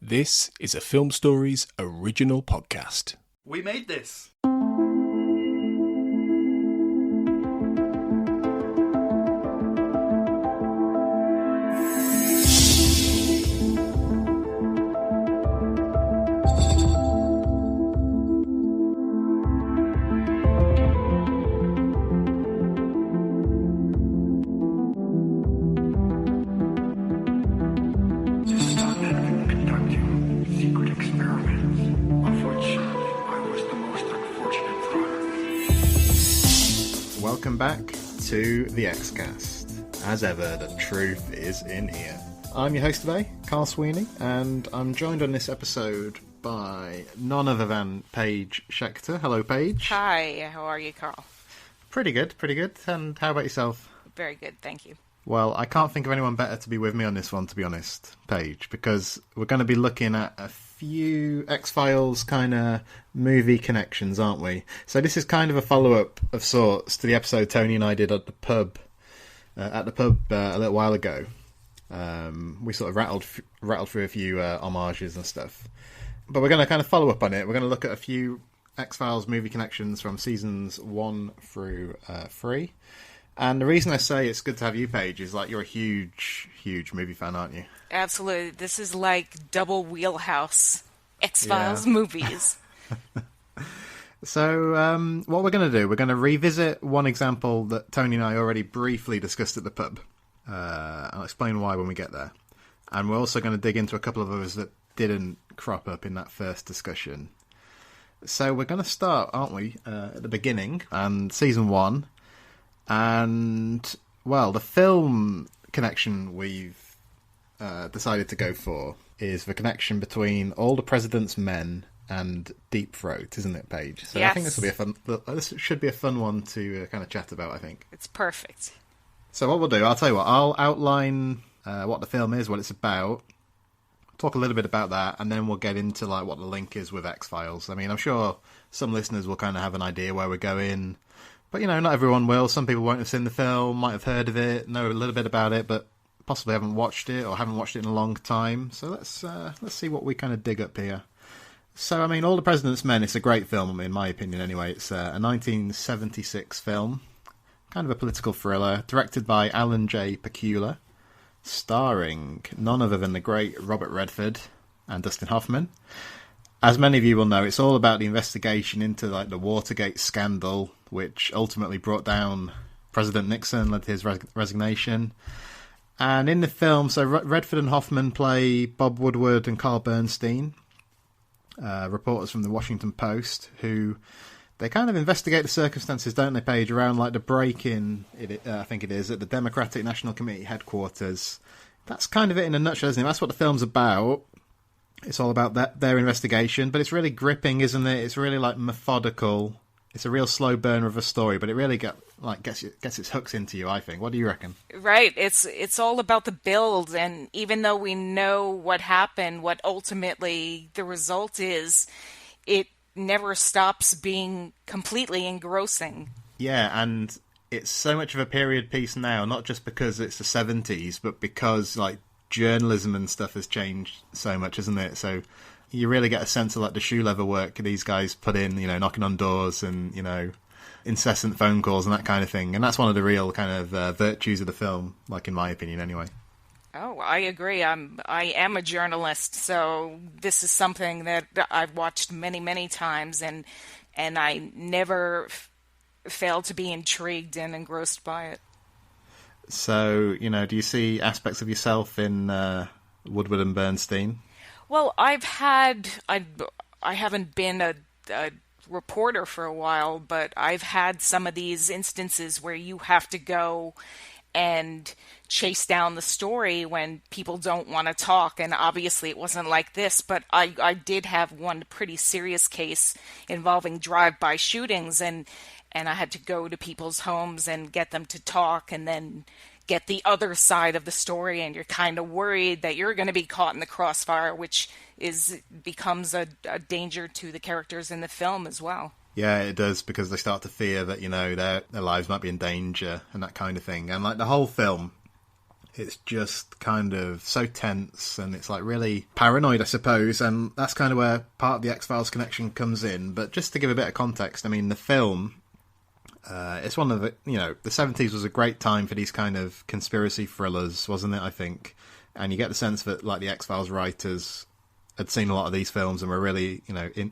This is a Film Stories original podcast. We made this. Welcome back to the Xcast. As ever, the truth is in here. I'm your host today, Carl Sweeney, and I'm joined on this episode by none other than Paige Schector. Hello, Paige. Hi, how are you, Carl? Pretty good. And how about yourself? Very good, thank you. Well, I can't think of anyone better to be with me on this one, to be honest, Paige, because we're going to be looking at a few X-Files kind of movie connections, aren't we? So this is kind of a follow-up of sorts to the episode Tony and I did at the pub a little while ago. We sort of rattled through a few homages and stuff. But we're going to kind of follow up on it. We're going to look at a few X-Files movie connections from seasons 1 through 3. And the reason I say it's good to have you, Paige, is like you're a huge movie fan, aren't you? Absolutely. This is like double wheelhouse X-Files movies. So what we're going to do, we're going to revisit one example that Tony and I already briefly discussed at the pub. I'll explain why when we get there. And we're also going to dig into a couple of others that didn't crop up in that first discussion. So we're going to start, aren't we, at the beginning, and season 1. And, well, the film connection we've decided to go for is the connection between All the President's Men and Deep Throat, isn't it, Paige? So yes. I think this should be a fun one to kind of chat about, I think. It's perfect. So what we'll do, I'll tell you what, I'll outline what the film is, what it's about, talk a little bit about that, and then we'll get into like what the link is with X-Files. I mean, I'm sure some listeners will kind of have an idea where we're going. But, you know, not everyone will. Some people won't have seen the film, might have heard of it, know a little bit about it, but possibly haven't watched it or haven't watched it in a long time. So let's see what we kind of dig up here. So, I mean, All the President's Men, it's a great film, in my opinion, anyway. It's a 1976 film, kind of a political thriller, directed by Alan J. Pakula, starring none other than the great Robert Redford and Dustin Hoffman. As many of you will know, it's all about the investigation into like the Watergate scandal, which ultimately brought down President Nixon, led to his resignation. And in the film, so Redford and Hoffman play Bob Woodward and Carl Bernstein, reporters from the Washington Post, who they kind of investigate the circumstances, don't they, Paige, around like the break-in, I think it is, at the Democratic National Committee headquarters. That's kind of it in a nutshell, isn't it? That's what the film's about. It's all about their investigation, but it's really gripping, isn't it? It's really like methodical. It's a real slow burner of a story, but it really gets its hooks into you, I think. What do you reckon? Right. It's all about the build, and even though we know what happened, what ultimately the result is, it never stops being completely engrossing. Yeah, and it's so much of a period piece now, not just because it's the 70s, but because like journalism and stuff has changed so much, isn't it? So you really get a sense of like the shoe leather work these guys put in, you know, knocking on doors and, you know, incessant phone calls and that kind of thing. And that's one of the real kind of virtues of the film, like in my opinion anyway. Oh, I agree. I am a journalist, so this is something that I've watched many, many times, and I never fail to be intrigued and engrossed by it. So, you know, do you see aspects of yourself in Woodward and Bernstein? Well, I haven't been a reporter for a while, but I've had some of these instances where you have to go and chase down the story when people don't want to talk. And obviously it wasn't like this, but I did have one pretty serious case involving drive-by shootings, and I had to go to people's homes and get them to talk and then get the other side of the story, and you're kind of worried that you're going to be caught in the crossfire, which becomes a danger to the characters in the film as well. Yeah, it does, because they start to fear that, you know, their lives might be in danger and that kind of thing. And like the whole film It's just kind of so tense, and it's like really paranoid, I suppose, and that's kind of where part of the X-Files connection comes in. But just to give a bit of context, I mean, the film, it's one of the, the 70s was a great time for these kind of conspiracy thrillers, wasn't it, I think? And you get the sense that, like, the X-Files writers had seen a lot of these films and were really,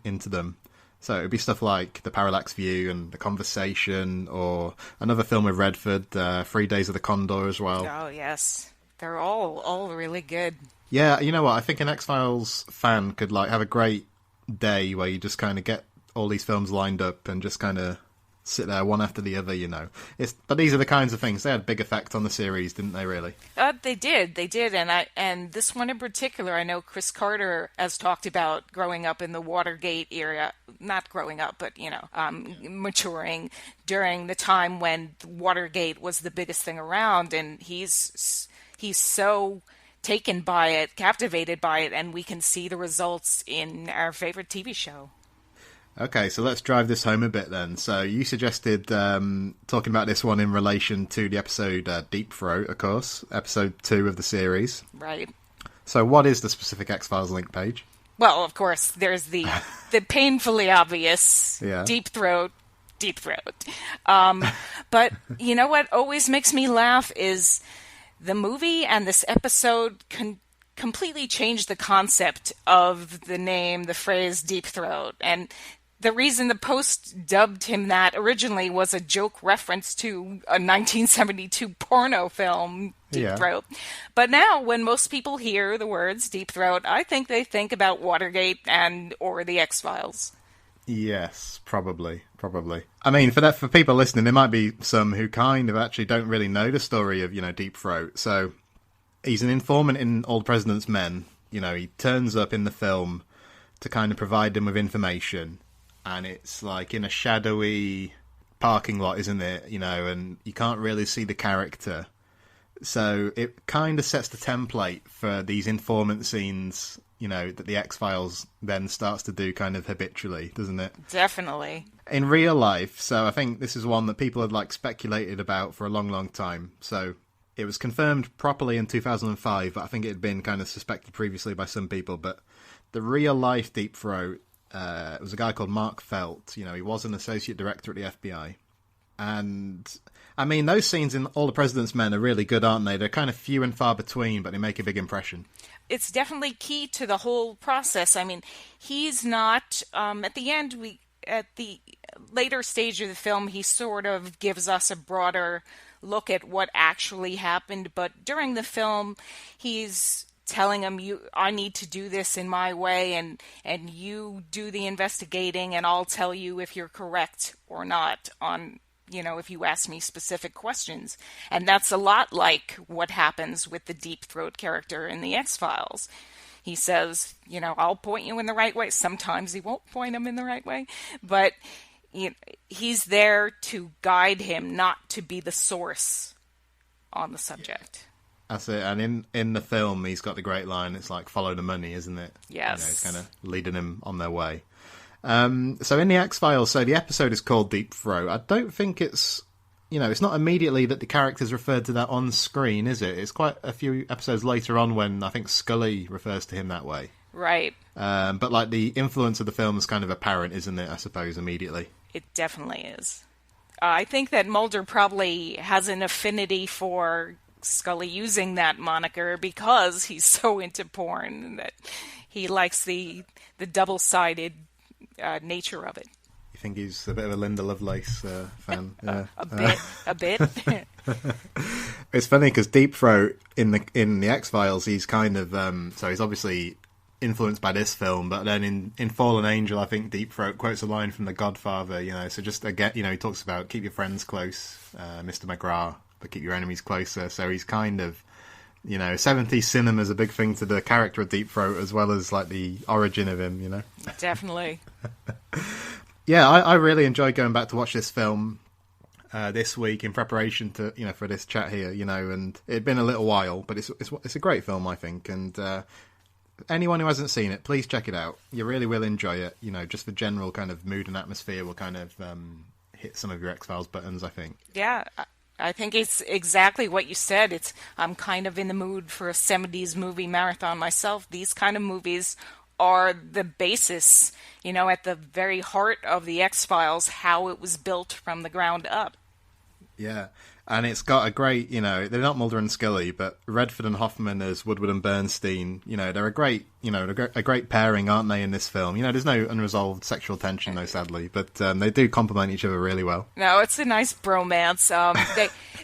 into them. So it would be stuff like The Parallax View and The Conversation, or another film with Redford, 3 Days of the Condor as well. Oh, yes. They're all really good. Yeah, you know what? I think an X-Files fan could have a great day where you just kind of get all these films lined up and just kind of sit there one after the other, But these are the kinds of things. They had a big effect on the series, didn't they, really? They did. And this one in particular, I know Chris Carter has talked about growing up in the Watergate era. Not growing up, but, maturing during the time when Watergate was the biggest thing around. And he's so taken by it, captivated by it, and we can see the results in our favorite TV show. Okay, so let's drive this home a bit then. So you suggested talking about this one in relation to the episode Deep Throat, of course, episode 2 of the series. Right. So what is the specific X-Files link, Paige? Well, of course, there's the painfully obvious Deep Throat. But you know what always makes me laugh is the movie and this episode completely changed the concept of the name, the phrase Deep Throat. And the reason the Post dubbed him that originally was a joke reference to a 1972 porno film, Deep Throat. But now, when most people hear the words Deep Throat, I think they think about Watergate or the X-Files. Yes, probably. I mean, for people listening, there might be some who kind of actually don't really know the story of, Deep Throat. So he's an informant in All the President's Men. He turns up in the film to kind of provide them with information. And it's like in a shadowy parking lot, isn't it? And you can't really see the character. So it kind of sets the template for these informant scenes, that the X-Files then starts to do kind of habitually, doesn't it? Definitely. In real life. So I think this is one that people had speculated about for a long, long time. So it was confirmed properly in 2005, but I think it had been kind of suspected previously by some people. But the real life Deep Throat was a guy called Mark Felt. He was an associate director at the FBI. And, I mean, those scenes in All the President's Men are really good, aren't they? They're kind of few and far between, but they make a big impression. It's definitely key to the whole process. I mean, he's not, at the later stage of the film, he sort of gives us a broader look at what actually happened. But during the film, he's telling him, I need to do this in my way, and you do the investigating, and I'll tell you if you're correct or not on, if you ask me specific questions. And that's a lot like what happens with the Deep Throat character in the X-Files. He says, I'll point you in the right way. Sometimes he won't point him in the right way, but he's there to guide him, not to be the source on the subject. That's it. And in the film, he's got the great line, it's like, follow the money, isn't it? Yes. It's kind of leading him on their way. So in the X-Files, the episode is called Deep Throat. I don't think it's, it's not immediately that the character's referred to that on screen, is it? It's quite a few episodes later on when I think Scully refers to him that way. Right. But the influence of the film is kind of apparent, isn't it, I suppose, immediately? It definitely is. I think that Mulder probably has an affinity for Scully using that moniker because he's so into porn that he likes the double-sided nature of it. You think he's a bit of a Linda Lovelace fan? Yeah. A bit. It's funny because Deep Throat in the X-Files, he's kind of so he's obviously influenced by this film, but then in Fallen Angel, I think Deep Throat quotes a line from The Godfather. So just again, he talks about keep your friends close, Mr. McGrath, but keep your enemies closer. So he's kind of, 70s cinema's a big thing to the character of Deep Throat as well as the origin of him. Definitely. Yeah, I really enjoyed going back to watch this film this week in preparation to for this chat here. And it'd been a little while, but it's a great film, I think. And anyone who hasn't seen it, please check it out. You really will enjoy it. Just the general kind of mood and atmosphere will kind of hit some of your X-Files buttons, I think. Yeah. I think it's exactly what you said. I'm kind of in the mood for a 70s movie marathon myself. These kind of movies are the basis, at the very heart of the X-Files, how it was built from the ground up. Yeah. And it's got a great, they're not Mulder and Scully, but Redford and Hoffman as Woodward and Bernstein, they're a great, a great pairing, aren't they, in this film? There's no unresolved sexual tension, though, sadly, but they do complement each other really well. No, it's a nice bromance.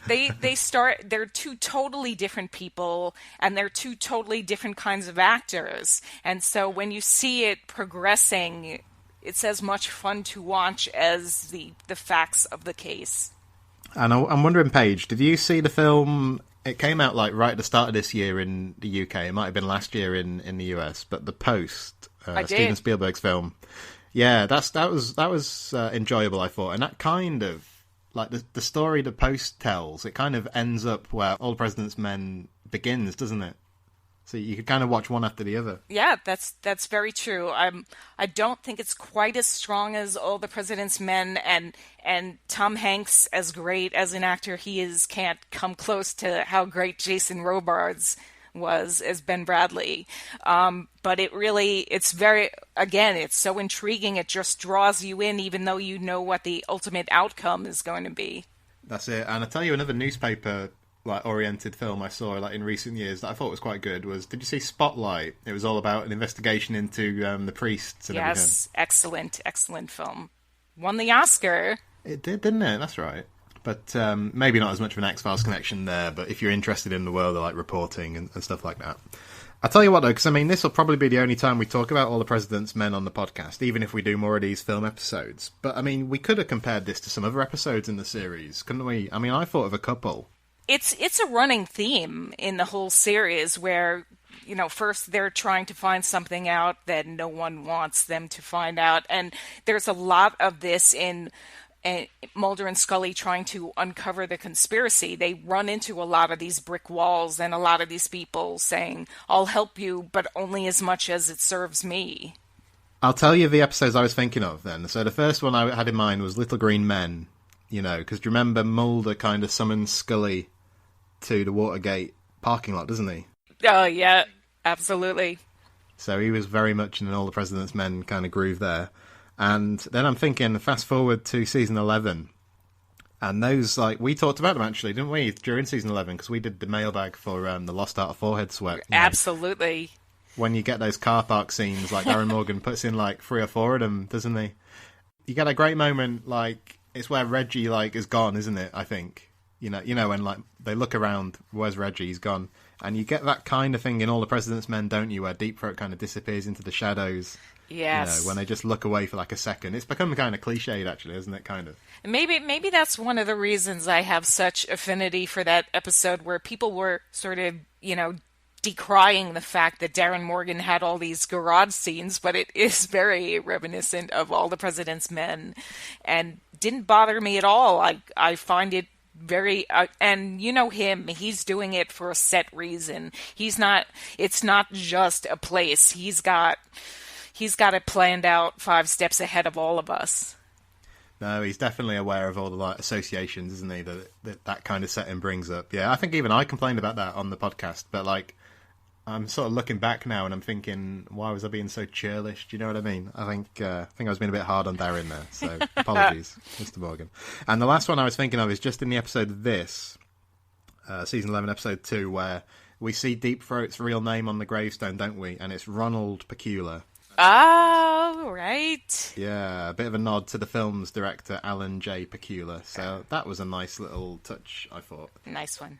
They're two totally different people, and they're two totally different kinds of actors. And so when you see it progressing, it's as much fun to watch as the facts of the case. And I'm wondering, Paige, did you see the film? It came out right at the start of this year in the UK. It might have been last year in the US. But The Post, Steven Spielberg's film, yeah, that was enjoyable, I thought. And that kind of the story The Post tells, it kind of ends up where All the President's Men begins, doesn't it? So you could kind of watch one after the other. Yeah, that's very true. I don't think it's quite as strong as All the President's Men, and Tom Hanks, as great as an actor he is, can't come close to how great Jason Robards was as Ben Bradley. But it's so intriguing. It just draws you in, even though you know what the ultimate outcome is going to be. That's it. And I'll tell you another newspaper oriented film I saw in recent years that I thought was quite good was, did you see Spotlight? It was all about an investigation into the priests and everything. Yes, excellent film. Won the Oscar. It did, didn't it? That's right. But maybe not as much of an X-Files connection there, but if you're interested in the world of reporting and stuff like that. I'll tell you what though, because this will probably be the only time we talk about All the President's Men on the podcast, even if we do more of these film episodes. But we could have compared this to some other episodes in the series, couldn't we? I thought of a couple. It's a running theme in the whole series where, first they're trying to find something out that no one wants them to find out. And there's a lot of this in Mulder and Scully trying to uncover the conspiracy. They run into a lot of these brick walls and a lot of these people saying, I'll help you, but only as much as it serves me. I'll tell you the episodes I was thinking of then. So the first one I had in mind was Little Green Men, because do you remember Mulder kind of summons Scully to the Watergate parking lot, doesn't he? Oh, yeah, absolutely. So he was very much in an All the President's Men kind of groove there. And then I'm thinking, fast forward to season 11. And those, we talked about them actually, didn't we, during season 11? Because we did the mailbag for the Lost Art of Forehead Sweat. Absolutely. When you get those car park scenes, Darren Morgan puts in 3 or 4 of them, doesn't he? You get a great moment, it's where Reggie, is gone, isn't it, I think? When they look around, where's Reggie? He's gone. And you get that kind of thing in All the President's Men, don't you? Where Deep Throat kind of disappears into the shadows. Yes. When they just look away for a second. It's become kind of cliched, actually, isn't it? Kind of. Maybe that's one of the reasons I have such affinity for that episode, where people were sort of, decrying the fact that Darren Morgan had all these garage scenes, but it is very reminiscent of All the President's Men, and didn't bother me at all. I find it very and him, he's doing it for a set reason. It's not just a place. He's got it planned out 5 steps ahead of all of us. No, he's definitely aware of all the associations, isn't he, that kind of setting brings up. Yeah, I think even I complained about that on the podcast, but I'm sort of looking back now and I'm thinking, why was I being so churlish? Do you know what I mean? I think I was being a bit hard on Darren there, so apologies, Mr. Morgan. And the last one I was thinking of is just in the episode of this, season 11, episode 2, where we see Deep Throat's real name on the gravestone, don't we? And it's Ronald Pakula. Oh, right. Yeah, a bit of a nod to the film's director, Alan J. Pakula. So that was a nice little touch, I thought. Nice one.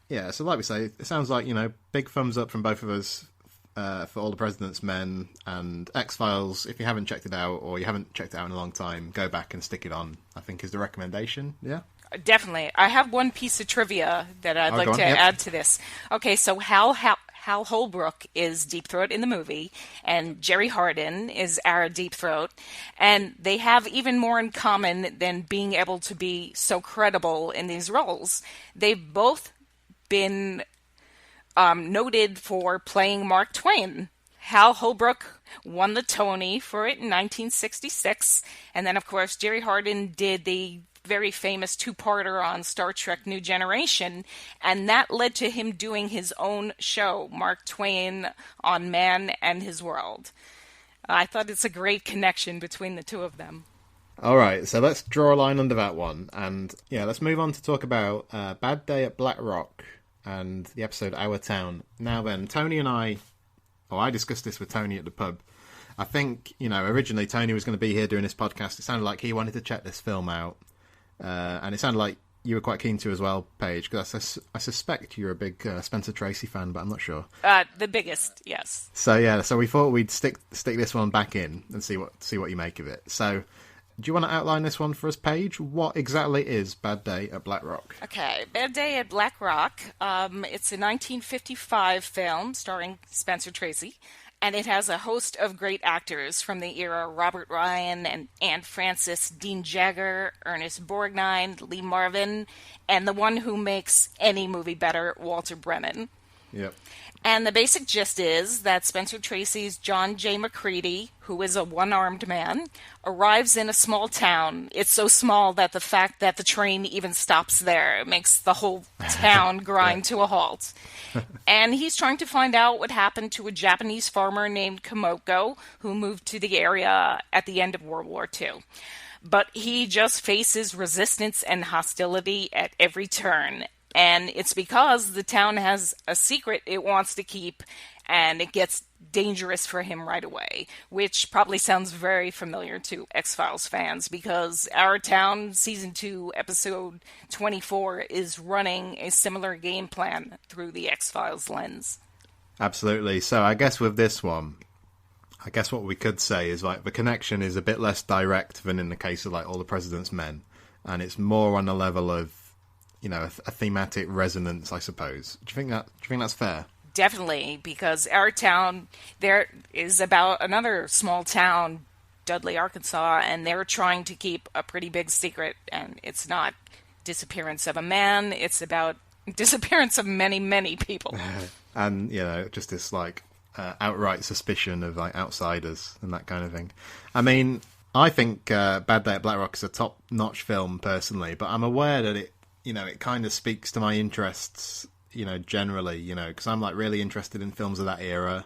Yeah, so like we say, it sounds like, big thumbs up from both of us for All the President's Men and X-Files. If you haven't checked it out, or you haven't checked it out in a long time, go back and stick it on, I think is the recommendation, yeah? Definitely. I have one piece of trivia that I'd like to add to this. Okay, so Hal Holbrook is Deep Throat in the movie, and Jerry Hardin is our Deep Throat, and they have even more in common than being able to be so credible in these roles. They've both been noted for playing Mark Twain. Hal Holbrook won the Tony for it in 1966, and then of course Jerry Hardin did the very famous two-parter on Star Trek New Generation, and that led to him doing his own show, Mark Twain on Man and His World. I thought it's a great connection between the two of them. All right, so let's draw a line under that one, and let's move on to talk about Bad Day at Black Rock and the episode Our Town. Now then, I discussed this with Tony at the pub. I think, originally Tony was going to be here doing this podcast. It sounded like he wanted to check this film out, and it sounded like you were quite keen to as well, Paige, because I suspect you're a big Spencer Tracy fan, but I'm not sure. The biggest, yes. So we thought we'd stick this one back in and see what you make of it. So, do you want to outline this one for us, Paige? What exactly is Bad Day at Black Rock? Okay, Bad Day at Black Rock. It's a 1955 film starring Spencer Tracy, and it has a host of great actors from the era: Robert Ryan and Anne Francis, Dean Jaeger, Ernest Borgnine, Lee Marvin, and the one who makes any movie better, Walter Brennan. Yep. And the basic gist is that Spencer Tracy's John J. McCready, who is a one-armed man, arrives in a small town. It's so small that the fact that the train even stops there makes the whole town grind to a halt. And he's trying to find out what happened to a Japanese farmer named Komoko, who moved to the area at the end of World War II. But he just faces resistance and hostility at every turn. And it's because the town has a secret it wants to keep, and it gets dangerous for him right away, which probably sounds very familiar to X-Files fans, because Our Town Season 2, Episode 24 is running a similar game plan through the X-Files lens. Absolutely. So I guess with this one, what we could say is like the connection is a bit less direct than in the case of like All the President's Men, and it's more on the level of a thematic resonance, I suppose. Do you think that's fair? Definitely, because Our Town, there is about another small town, Dudley, Arkansas, and they're trying to keep a pretty big secret, and it's not disappearance of a man, it's about disappearance of many, many people. And, just this, outright suspicion of, outsiders and that kind of thing. I mean, I think Bad Day at Black Rock is a top-notch film, personally, but I'm aware that it kind of speaks to my interests, generally, because I'm, really interested in films of that era.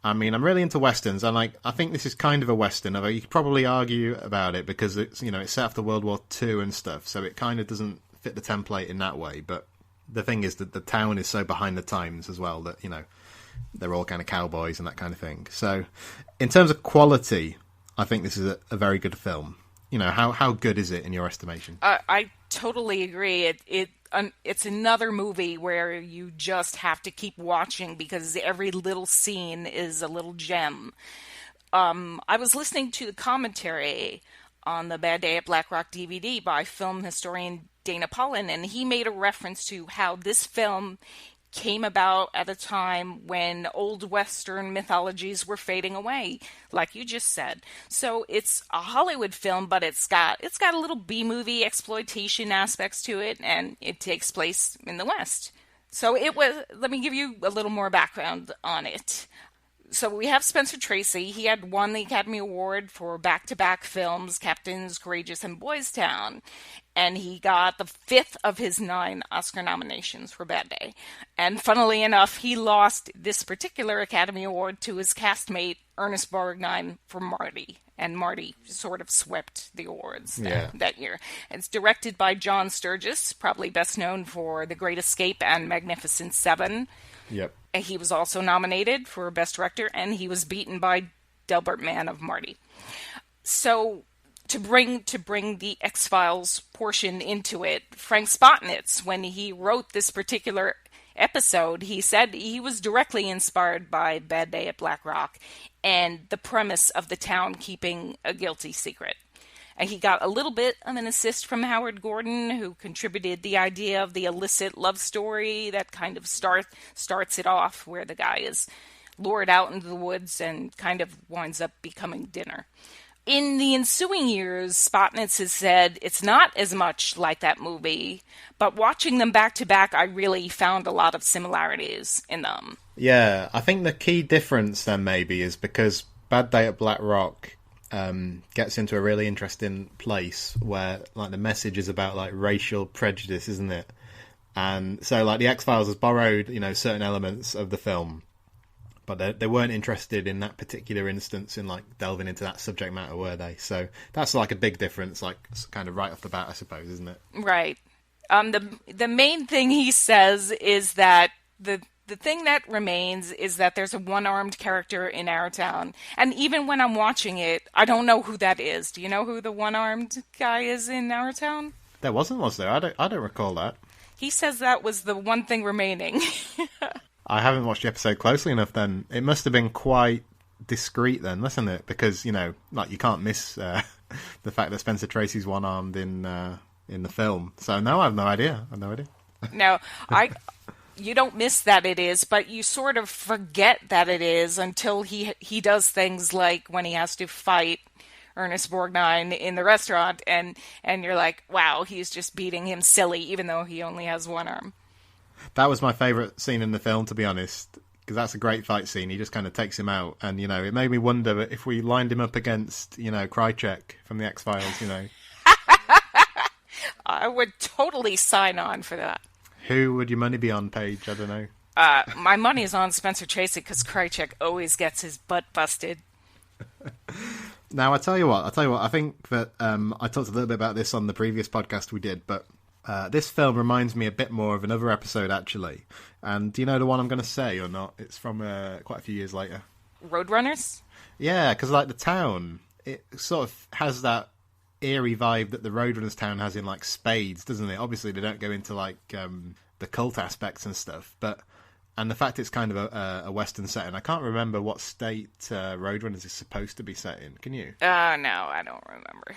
I mean, I'm really into Westerns, and, I think this is kind of a Western, although you could probably argue about it because it's, it's set after World War II and stuff, so it kind of doesn't fit the template in that way, but the thing is that the town is so behind the times as well that, they're all kind of cowboys and that kind of thing. So, in terms of quality, I think this is a very good film. How good is it in your estimation? I totally agree. It's another movie where you just have to keep watching because every little scene is a little gem. I was listening to the commentary on the Bad Day at Black Rock DVD by film historian Dana Pullen, and he made a reference to how this film came about at a time when old Western mythologies were fading away, like you just said. So it's a Hollywood film, but it's got a little B-movie exploitation aspects to it, and it takes place in the West. So let me give you a little more background on it. So we have Spencer Tracy. He had won the Academy Award for back-to-back films, Captains Courageous and Boys Town. And he got the 5th of his 9 Oscar nominations for Bad Day. And funnily enough, he lost this particular Academy Award to his castmate, Ernest Borgnine, for Marty. And Marty sort of swept the awards that year. It's directed by John Sturges, probably best known for The Great Escape and Magnificent Seven. Yep. He was also nominated for Best Director, and he was beaten by Delbert Mann of Marty. So, to bring the X-Files portion into it, Frank Spotnitz, when he wrote this particular episode, he said he was directly inspired by Bad Day at Black Rock and the premise of the town keeping a guilty secret. He got a little bit of an assist from Howard Gordon, who contributed the idea of the illicit love story that kind of starts it off, where the guy is lured out into the woods and kind of winds up becoming dinner. In the ensuing years, Spotnitz has said it's not as much like that movie, but watching them back to back, I really found a lot of similarities in them. Yeah, I think the key difference then maybe is because Bad Day at Black Rock gets into a really interesting place where like the message is about like racial prejudice, isn't it? And so like the X-Files has borrowed, you know, certain elements of the film, but they weren't interested in that particular instance in like delving into that subject matter, were they? So that's like a big difference, like kind of right off the bat, I suppose, isn't it? Right. The main thing he says is that the thing that remains is that there's a one-armed character in our town. And even when I'm watching it, I don't know who that is. Do you know who the one-armed guy is in our town? There wasn't, was there? I don't recall that. He says that was the one thing remaining. I haven't watched the episode closely enough then. It must have been quite discreet then, wasn't it? Because, you know, like you can't miss the fact that Spencer Tracy's one-armed in the film. So no, I have no idea. No, you don't miss that it is, but you sort of forget that it is until he does things like when he has to fight Ernest Borgnine in the restaurant, and you're like, wow, he's just beating him silly, even though he only has one arm. That was my favourite scene in the film, to be honest, because that's a great fight scene. He just kind of takes him out, and, you know, it made me wonder if we lined him up against, you know, Krychek from the X-Files, you know. I would totally sign on for that. Who would your money be on, Paige? I don't know. My money is on Spencer Tracy because Krychek always gets his butt busted. Now, I tell you what, I think that I talked a little bit about this on the previous podcast we did, but this film reminds me a bit more of another episode, actually. And do you know the one I'm going to say or not? It's from quite a few years later. Roadrunners? Yeah, because like the town, it sort of has that eerie vibe that the Roadrunners town has in like Spades, doesn't it? Obviously, they don't go into like the cult aspects and stuff, and the fact it's kind of a Western setting. I can't remember what state Roadrunners is supposed to be set in. Can you? No, I don't remember.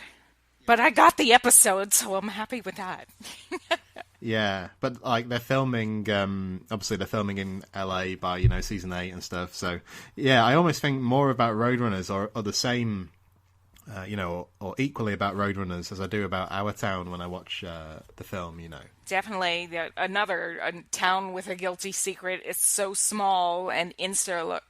But I got the episode, so I'm happy with that. Yeah, but like they're filming, obviously they're filming in LA by, you know, season 8 and stuff. So yeah, I almost think more about Roadrunners or the same, you know, or equally about Roadrunners as I do about our town when I watch the film, you know. Definitely. A town with a guilty secret is so small and insular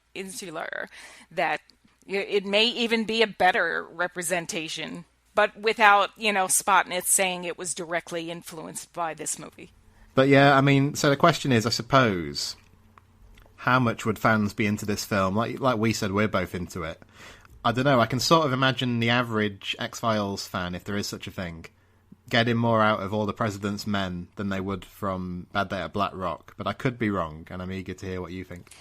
that it may even be a better representation, but without, you know, Spotnitz saying it was directly influenced by this movie. But yeah, I mean, so the question is, I suppose, how much would fans be into this film? Like we said, we're both into it. I don't know, I can sort of imagine the average X-Files fan, if there is such a thing, getting more out of All the President's Men than they would from Bad Day at Black Rock. But I could be wrong, and I'm eager to hear what you think.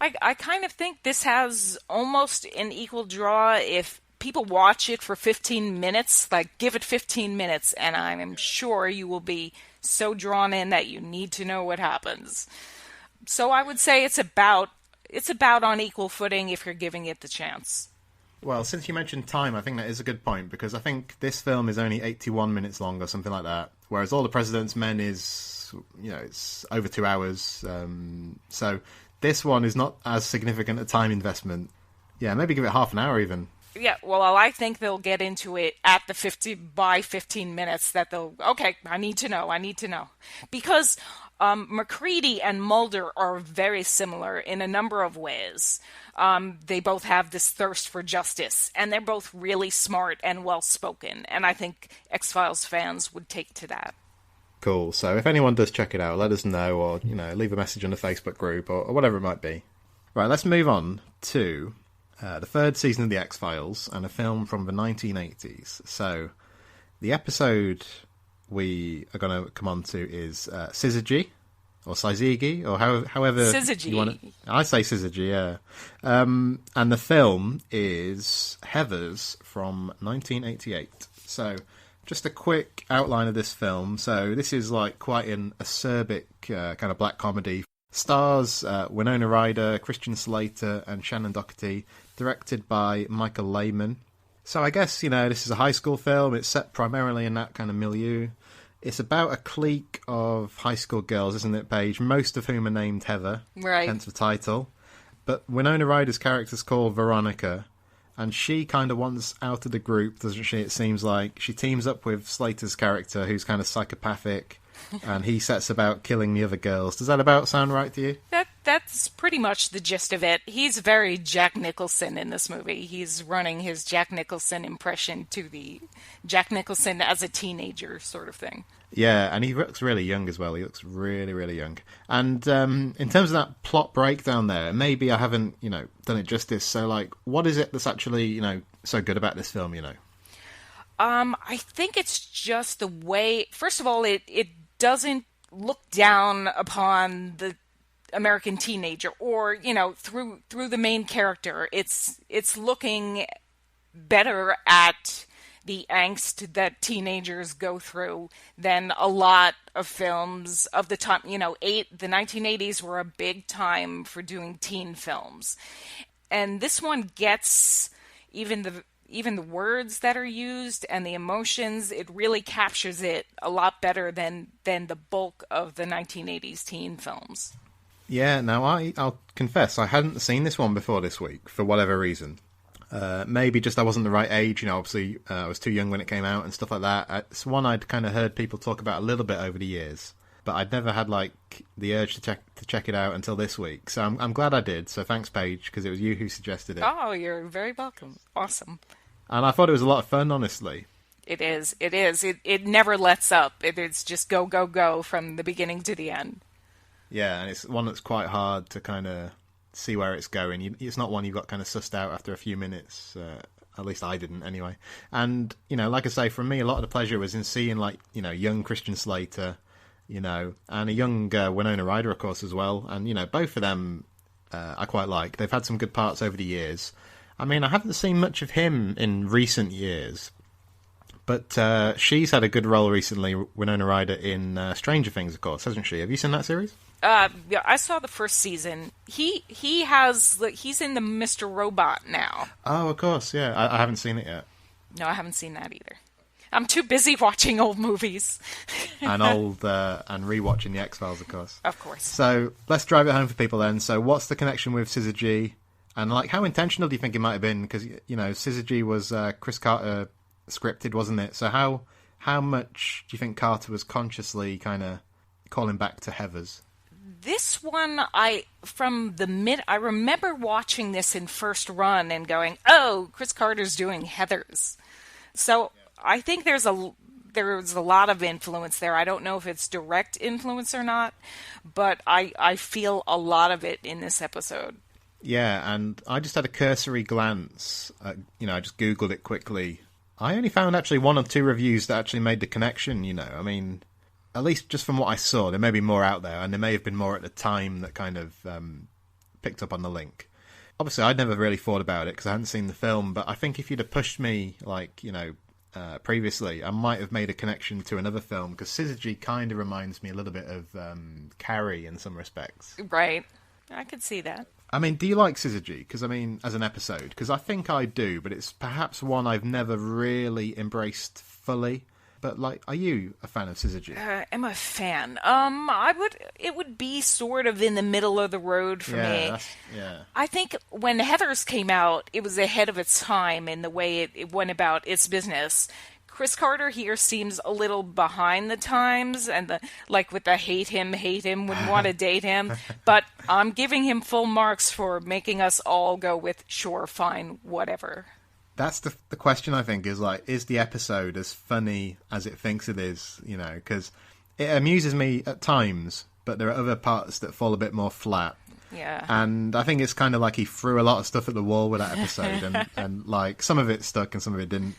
I kind of think this has almost an equal draw if people watch it for 15 minutes, like give it 15 minutes, and I'm sure you will be so drawn in that you need to know what happens. So I would say it's about on equal footing if you're giving it the chance. Well, since you mentioned time, I think that is a good point, because I think this film is only 81 minutes long or something like that, whereas All the President's Men is, you know, it's over 2 hours. So this one is not as significant a time investment. Yeah, maybe give it half an hour even. Yeah, well, I think they'll get into it at the 15 minutes that okay, I need to know. Because McCready and Mulder are very similar in a number of ways. They both have this thirst for justice, and they're both really smart and well-spoken, and I think X-Files fans would take to that. Cool, so if anyone does check it out, let us know, or, you know, leave a message on the Facebook group, or whatever it might be. Right, let's move on to the third season of The X-Files, and a film from the 1980s. So, the episode we are going to come on to is Syzygy, or Syzygy, or however Syzygy. You want it. I say Syzygy, yeah. And the film is Heathers from 1988. So, just a quick outline of this film. So, this is like quite an acerbic kind of black comedy. Stars Winona Ryder, Christian Slater, and Shannon Doherty. Directed by Michael Lehman. So I guess, you know, this is a high school film. It's set primarily in that kind of milieu. It's about a clique of high school girls, isn't it, Paige? Most of whom are named Heather, right? Hence the title. But Winona Ryder's character is called Veronica, and she kind of wants out of the group, doesn't she? It seems like she teams up with Slater's character, who's kind of psychopathic, and he sets about killing the other girls. Does that about sound right to you? That's pretty much the gist of it. He's very Jack Nicholson in this movie. He's running his Jack Nicholson impression to the Jack Nicholson as a teenager sort of thing. Yeah, and he looks really young as well. He looks really, really young. And in terms of that plot breakdown there, maybe I haven't, done it justice. So, like, what is it that's actually, so good about this film, I think it's just the way... First of all, it doesn't look down upon the American teenager or, through the main character. It's looking better at the angst that teenagers go through than a lot of films of the time. The 1980s were a big time for doing teen films. And this one gets even the words that are used and the emotions, it really captures it a lot better than the bulk of the 1980s teen films. Yeah, now I'll confess, I hadn't seen this one before this week, for whatever reason. Maybe just I wasn't the right age, obviously I was too young when it came out and stuff like that. It's one I'd kind of heard people talk about a little bit over the years, but I'd never had the urge to check it out until this week. So I'm glad I did. So thanks, Paige, because it was you who suggested it. Oh, you're very welcome. Awesome. And I thought it was a lot of fun, honestly. It is. It never lets up. It's just go, go, go from the beginning to the end. Yeah, and it's one that's quite hard to kind of see where it's going. It's not one you got kind of sussed out after a few minutes. At least I didn't, anyway. And, like I say, for me, a lot of the pleasure was in seeing, young Christian Slater, and a young Winona Ryder, of course, as well. And, both of them I quite like. They've had some good parts over the years. I mean, I haven't seen much of him in recent years, but she's had a good role recently, Winona Ryder, in Stranger Things, of course, hasn't she? Have you seen that series? Yeah, I saw the first season. He's in the Mr. Robot now. Oh, of course, yeah. I haven't seen it yet. No, I haven't seen that either. I'm too busy watching old movies. and rewatching the X-Files, of course. Of course. So let's drive it home for people then. So what's the connection with Syzygy? And how intentional do you think it might have been? Because, Syzygy was Chris Carter scripted, wasn't it? So how much do you think Carter was consciously kind of calling back to Heathers? This one, I remember watching this in first run and going, oh, Chris Carter's doing Heathers. So I think there's a lot of influence there. I don't know if it's direct influence or not, but I feel a lot of it in this episode. Yeah, and I just had a cursory glance. I just Googled it quickly. I only found actually one or two reviews that actually made the connection, I mean, at least just from what I saw, there may be more out there, and there may have been more at the time that kind of picked up on the link. Obviously, I'd never really thought about it because I hadn't seen the film, but I think if you'd have pushed me, previously, I might have made a connection to another film, because Syzygy kind of reminds me a little bit of Carrie in some respects. Right. I could see that. I mean, do you like Syzygy? Because, I mean, as an episode, because I think I do, but it's perhaps one I've never really embraced fully. But, are you a fan of Syzygy? I'm a fan. It would be sort of in the middle of the road for me. Yeah. I think when Heathers came out, it was ahead of its time in the way it went about its business. Chris Carter here seems a little behind the times, and with the hate him, wouldn't want to date him. But I'm giving him full marks for making us all go with sure, fine, whatever. That's the question, I think, is the episode as funny as it thinks it is? Because it amuses me at times, but there are other parts that fall a bit more flat. Yeah. And I think it's kind of like he threw a lot of stuff at the wall with that episode, and some of it stuck and some of it didn't.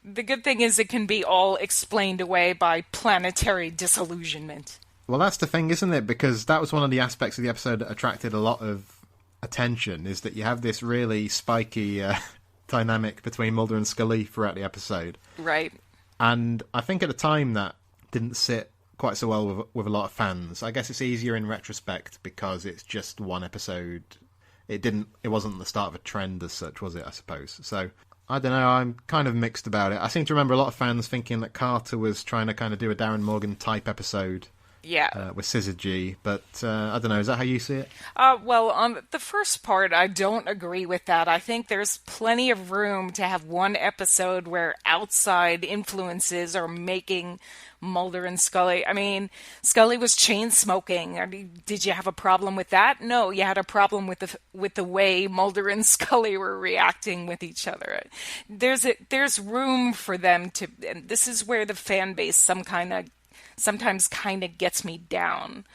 The good thing is it can be all explained away by planetary disillusionment. Well, that's the thing, isn't it? Because that was one of the aspects of the episode that attracted a lot of attention, is that you have this really spiky dynamic between Mulder and Scully throughout the episode. Right. And I think at the time that didn't sit quite so well with a lot of fans. I guess it's easier in retrospect because it's just one episode. It wasn't the start of a trend as such, was it, I suppose? So I don't know, I'm kind of mixed about it. I seem to remember a lot of fans thinking that Carter was trying to kind of do a Darren Morgan type episode, Yeah. With Syzygy, but I don't know, is that how you see it? Well, on the first part, I don't agree with that. I think there's plenty of room to have one episode where outside influences are making Mulder and Scully. I mean, Scully was chain smoking. I mean, did you have a problem with that? No, you had a problem with the way Mulder and Scully were reacting with each other. There's room for them to, and this is where the fan base sometimes kind of gets me down.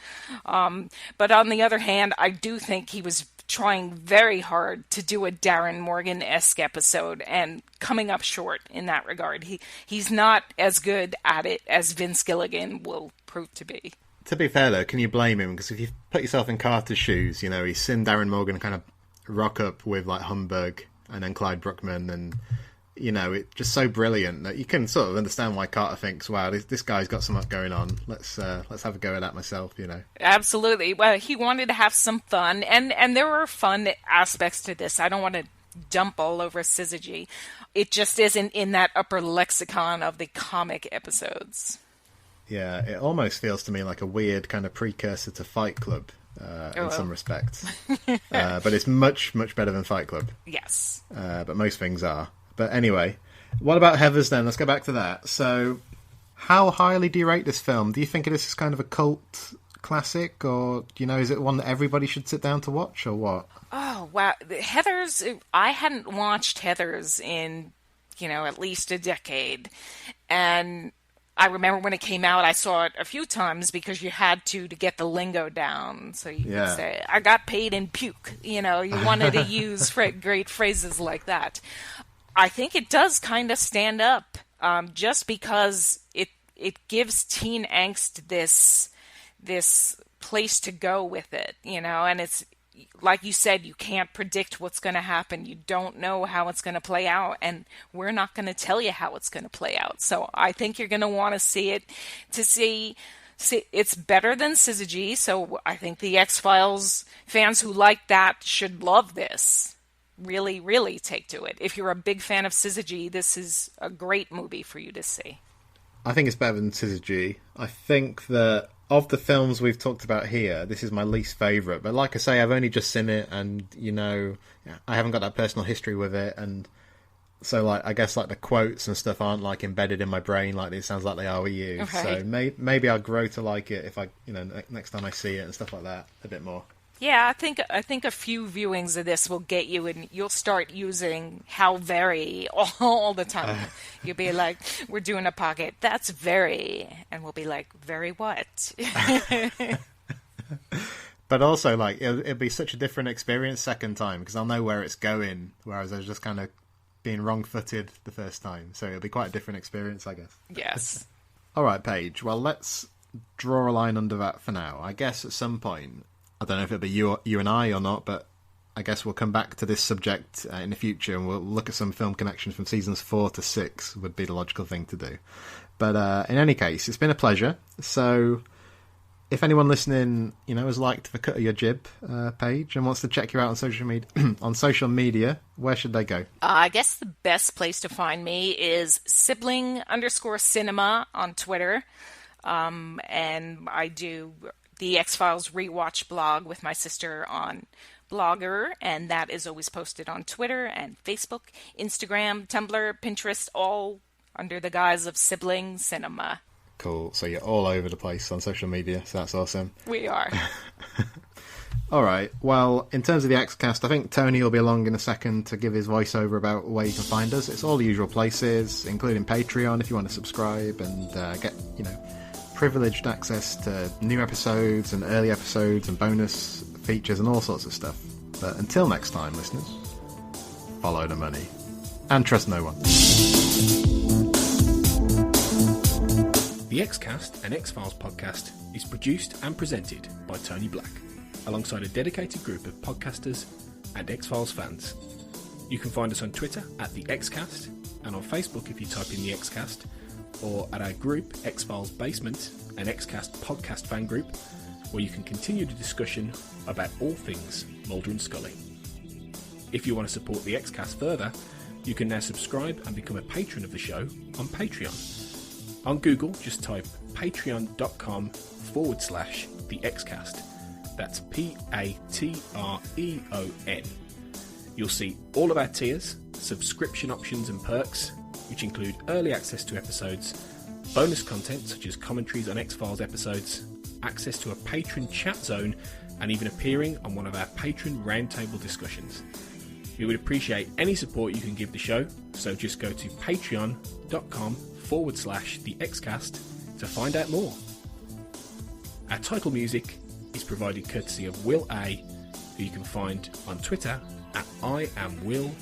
But on the other hand, I do think he was trying very hard to do a Darren Morgan-esque episode and coming up short in that regard. He's not as good at it as Vince Gilligan will prove to be. To be fair, though, can you blame him? Because if you put yourself in Carter's shoes, you know, he's seen Darren Morgan kind of rock up with, like, Humberg and then Clyde Bruckman and... You know, it's just so brilliant that you can sort of understand why Carter thinks, wow, this guy's got something going on. Let's have a go at that myself, you know. Absolutely. Well, he wanted to have some fun, and there were fun aspects to this. I don't want to dump all over Syzygy. It just isn't in that upper lexicon of the comic episodes. Yeah, it almost feels to me like a weird kind of precursor to Fight Club in some respects. But it's much, much better than Fight Club. Yes. But most things are. But anyway, what about Heathers then? Let's go back to that. So, how highly do you rate this film? Do you think it is kind of a cult classic, or is it one that everybody should sit down to watch, or what? Oh wow, Heathers! I hadn't watched Heathers in at least a decade, and I remember when it came out, I saw it a few times because you had to get the lingo down, so you could say, "I got paid in puke." You wanted to use great phrases like that. I think it does kind of stand up, just because it gives teen angst this place to go with it, and it's like you said, you can't predict what's going to happen. You don't know how it's going to play out, and we're not going to tell you how it's going to play out. So I think you're going to want to see it to see it's better than Syzygy. So I think the X-Files fans who like that should love this. Really, really take to it. If you're a big fan of Syzygy, this is a great movie for you to see. I think it's better than Syzygy. I think that of the films we've talked about here, this is my least favourite. But like I say, I've only just seen it, and I haven't got that personal history with it, and so I guess the quotes and stuff aren't embedded in my brain like it sounds like they are with you. Okay. So maybe I'll grow to like it if I next time I see it and stuff like that a bit more. Yeah, I think a few viewings of this will get you, and you'll start using "how very" all the time. You'll be like, "We're doing a pocket. That's very," and we'll be like, "Very what?" But also, it'll be such a different experience second time because I'll know where it's going, whereas I was just kind of being wrong-footed the first time. So it'll be quite a different experience, I guess. Yes. All right, Paige. Well, let's draw a line under that for now. I guess at some point. I don't know if it'll be you and I or not, but I guess we'll come back to this subject in the future, and we'll look at some film connections from seasons 4 to 6 would be the logical thing to do. But in any case, it's been a pleasure. So if anyone listening, has liked the cut of your jib, Paige, and wants to check you out on social media, where should they go? I guess the best place to find me is sibling_cinema on Twitter, and I do the X-Files Rewatch blog with my sister on Blogger, and that is always posted on Twitter and Facebook, Instagram, Tumblr, Pinterest, all under the guise of Sibling Cinema. Cool. So you're all over the place on social media, so that's awesome. We are. All right. Well, in terms of the X-Cast, I think Tony will be along in a second to give his voiceover about where you can find us. It's all the usual places, including Patreon if you want to subscribe and get, privileged access to new episodes and early episodes and bonus features and all sorts of stuff. But until next time, listeners, follow the money and trust no one. The X-Cast, an X-Files podcast, is produced and presented by Tony Black, alongside a dedicated group of podcasters and X-Files fans. You can find us on Twitter at The X-Cast, and on Facebook if you type in The X-Cast, or at our group, X-Files Basement, an X-Cast podcast fan group, where you can continue the discussion about all things Mulder and Scully. If you want to support the X-Cast further, you can now subscribe and become a patron of the show on Patreon. On Google, just type patreon.com/ patreon.com/the Xcast. That's Patreon. You'll see all of our tiers, subscription options and perks, which include early access to episodes, bonus content such as commentaries on X-Files episodes, access to a patron chat zone, and even appearing on one of our patron roundtable discussions. We would appreciate any support you can give the show, so just go to patreon.com/the Xcast to find out more. Our title music is provided courtesy of Will A, who you can find on Twitter at IamWillAYE.